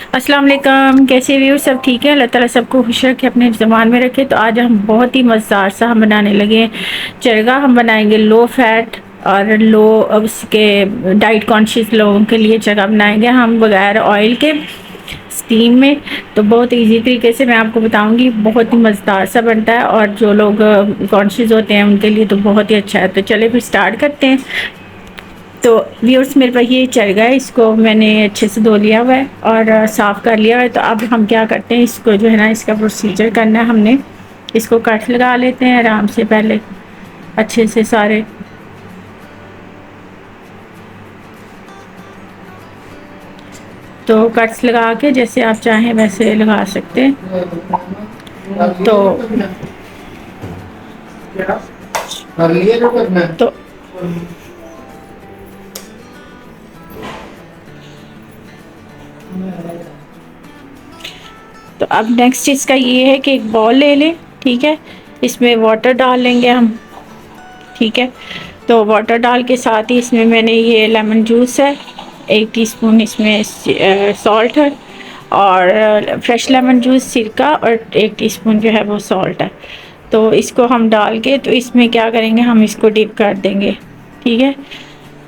अस्सलाम वालेकुम। कैसे व्यूअर सब ठीक है? अल्लाह ताला सबको खुश रखे, अपने ज़बान में रखे। तो आज हम बहुत ही मज़ेदार सा हम बनाने लगे हैं चरगा। हम बनाएंगे लो फैट और लो उसके डाइट कॉन्शियस लोगों के लिए चरगा बनाएंगे हम बगैर ऑयल के स्टीम में। तो बहुत इजी तरीके से मैं आपको बताऊंगी, बहुत ही मज़ेदार सा बनता है और जो लोग कॉन्शियस होते हैं उनके लिए तो बहुत ही अच्छा है। तो चले फिर स्टार्ट करते हैं। तो व्यूअर्स, मेरे पास ये चल गया है, इसको मैंने अच्छे से धो लिया हुआ है और साफ़ कर लिया हुआ है। तो अब हम क्या करते हैं, इसको जो है ना, इसका प्रोसीजर करना है हमने। इसको कट लगा लेते हैं आराम से पहले अच्छे से सारे। तो कट्स लगा के जैसे आप चाहें वैसे लगा सकते हैं। तो तो तो अब नेक्स्ट इसका ये है कि एक बॉल ले लें, ठीक है। इसमें वाटर डाल लेंगे हम, ठीक है। तो वाटर डाल के साथ ही इसमें मैंने ये लेमन जूस है, 1 टीस्पून इसमें सॉल्ट है और फ्रेश लेमन जूस सिरका और 1 टीस्पून जो है वो सॉल्ट है। तो इसको हम डाल के तो इसमें क्या करेंगे, हम इसको डिप कर देंगे, ठीक है।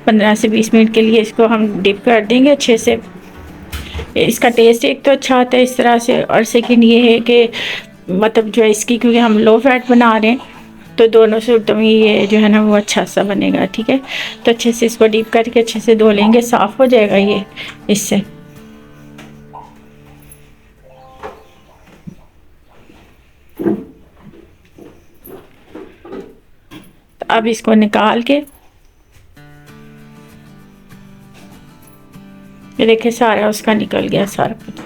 15 से 20 मिनट के लिए इसको हम डिप कर देंगे अच्छे से। इसका टेस्ट एक तो अच्छा आता है इस तरह से, और सेकंड ये है कि मतलब जो है इसकी, क्योंकि हम लो फैट बना रहे हैं तो दोनों से एकदम ये जो है ना वो अच्छा सा बनेगा, ठीक है। तो अच्छे से इसको डीप करके अच्छे से धो लेंगे, साफ़ हो जाएगा ये इससे। तो अब इसको निकाल के ये देखिए सारा उसका निकल गया सारा कुछ।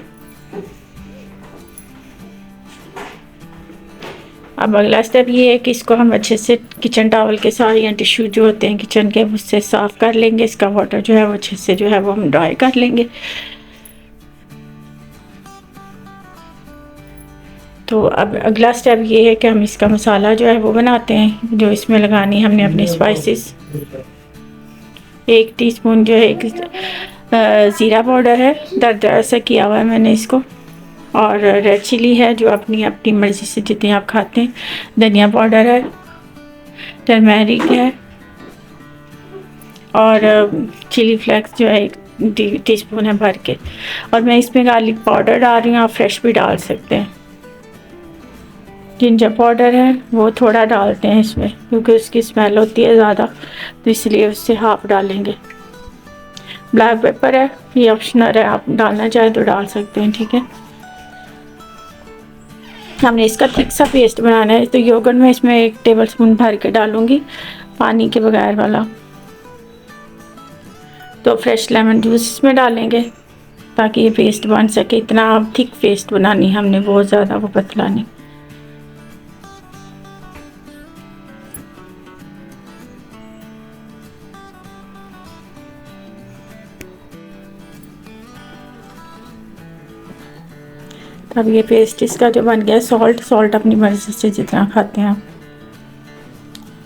अब अगला स्टेप ये है कि इसको हम अच्छे से किचन टॉवल के साथ या टिश्यू जो होते हैं किचन के उससे साफ़ कर लेंगे। इसका वाटर जो है वो अच्छे से जो है वो हम ड्राई कर लेंगे। तो अब अगला स्टेप ये है कि हम इसका मसाला जो है वो बनाते हैं, जो इसमें लगानी हमने अपनी स्पाइसेस। 1 टीस्पून जो है एक ज़ीरा पाउडर है, दरदरा सा किया हुआ है मैंने इसको। और रेड चिली है जो अपनी अपनी मर्ज़ी से जितनी आप खाते हैं। धनिया पाउडर है, टर्मेरिक है और चिली फ्लेक्स जो है 1 टीस्पून है भर के। और मैं इसमें गार्लिक पाउडर डाल रही हूँ, आप फ्रेश भी डाल सकते हैं। जिंजर पाउडर है वो थोड़ा डालते हैं इसमें क्योंकि उसकी स्मेल होती है ज़्यादा, तो इसलिए उससे हाफ डालेंगे। ब्लैक पेपर है, ये ऑप्शनल है, आप डालना चाहे तो डाल सकते हैं, ठीक है। हमने इसका थिक सा पेस्ट बनाना है, तो योगर्ट में इसमें 1 टेबलस्पून भर के डालूंगी, पानी के बगैर वाला। तो फ्रेश लेमन जूस इसमें डालेंगे ताकि ये पेस्ट बन सके। इतना थिक पेस्ट बनानी है हमने, बहुत ज़्यादा वो पतला नहीं। अब ये पेस्ट इसका जो बन गया। सॉल्ट अपनी मर्ज़ी से जितना खाते हैं आप।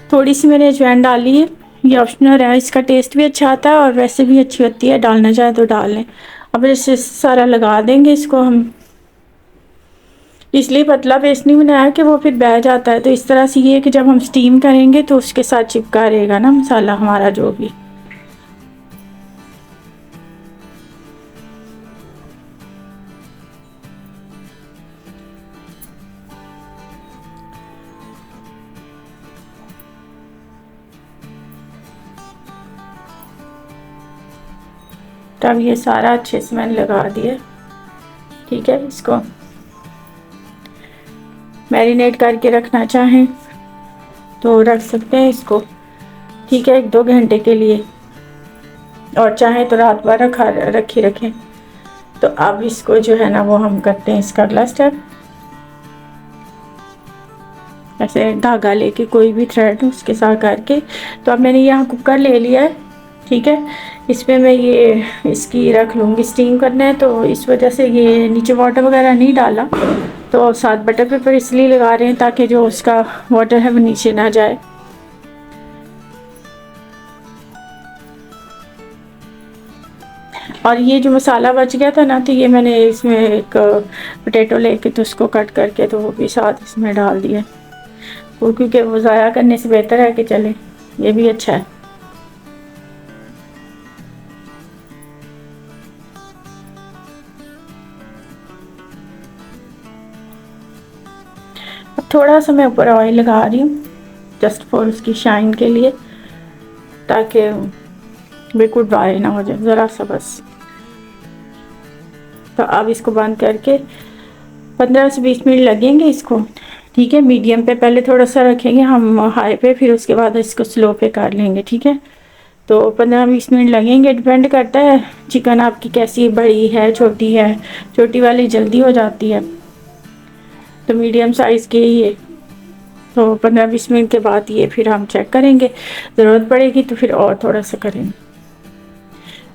थोड़ी सी मैंने अजवाइन डाली है, ये ऑप्शनल है, इसका टेस्ट भी अच्छा आता है और वैसे भी अच्छी होती है, डालना चाहे तो डाल लें। अब इसे सारा लगा देंगे इसको हम। इसलिए पतला पेस्ट नहीं बनाया कि वो फिर बह जाता है। तो इस तरह से ये है कि जब हम स्टीम करेंगे तो उसके साथ चिपका रहेगा ना मसाला हमारा जो भी। तब ये सारा अच्छे से मैंने लगा दिया, ठीक है। इसको मैरिनेट करके रखना चाहें तो रख सकते हैं इसको, ठीक है, 1-2 घंटे के लिए। और चाहें तो रात भर रखें। तो अब इसको जो है ना वो हम करते हैं इसका अगला स्टेप। ऐसे धागा लेके कोई भी थ्रेड उसके साथ करके। तो अब मैंने यहाँ कुकर ले लिया है, ठीक है। इसमें मैं ये इसकी रख लूँगी, स्टीम करना है तो इस वजह से ये नीचे वाटर वगैरह नहीं डाला। तो साथ बटर पेपर इसलिए लगा रहे हैं ताकि जो उसका वाटर है वो नीचे ना जाए। और ये जो मसाला बच गया था ना, तो ये मैंने इसमें एक पोटैटो लेके तो उसको कट करके तो वो भी साथ इसमें डाल दिया, वो क्योंकि वो ज़ाया करने से बेहतर है कि चले ये भी अच्छा है। अब थोड़ा सा मैं ऊपर ऑयल लगा रही हूँ जस्ट फॉर उसकी शाइन के लिए, ताकि बिल्कुल ड्राई ना हो जाए, ज़रा सा बस। तो अब इसको बंद करके 15 से 20 मिनट लगेंगे इसको, ठीक है। मीडियम पे पहले थोड़ा सा रखेंगे हम, हाई पे, फिर उसके बाद इसको स्लो पे कर लेंगे, ठीक है। तो 15-20 मिनट लगेंगे, डिपेंड करता है चिकन आपकी कैसी बड़ी है छोटी है। छोटी वाली जल्दी हो जाती है, तो मीडियम साइज़ की ये। तो 15-20 मिनट के बाद ये फिर हम चेक करेंगे, ज़रूरत पड़ेगी तो फिर और थोड़ा सा करेंगे।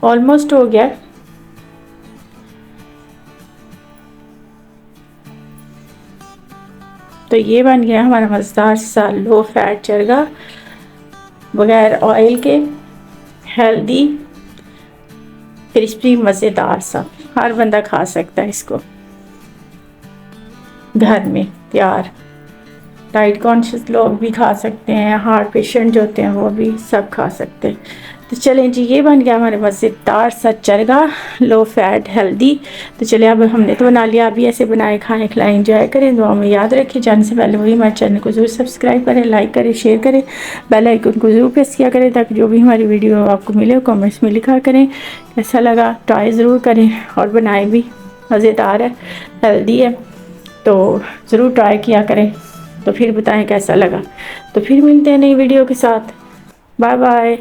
ऑलमोस्ट हो गया। तो ये बन गया हमारा मज़ेदार सा लो फैट चरगा, बगैर ऑयल के, हेल्दी, क्रिस्पी, मज़ेदार सा। हर बंदा खा सकता है इसको, घर में तैयार। डाइट कॉन्शियस लोग भी खा सकते हैं, हार्ट पेशेंट जो होते हैं वो भी सब खा सकते हैं। तो चलें जी, ये बन गया हमारे मज़ेदार सा चरगा, लो फैट, हेल्दी। तो चलिए अब हमने तो बना लिया, अभी ऐसे बनाए खाएं, खिलाएं, एंजॉय करें। दुआ में याद रखें, जाने से पहले वही हमारे चैनल को ज़रूर सब्सक्राइब करें, लाइक करें, शेयर करें, बेल आइकन को ज़रूर प्रेस किया करें, ताकि जो भी हमारी वीडियो आपको मिले कमेंट्स में लिखा करें कैसा लगा। ट्राई ज़रूर करें और बनाए भी, मज़ेदार है, हेल्दी है, तो ज़रूर ट्राई किया करें। तो फिर बताएं कैसा लगा। तो फिर मिलते हैं नई वीडियो के साथ। Bye bye.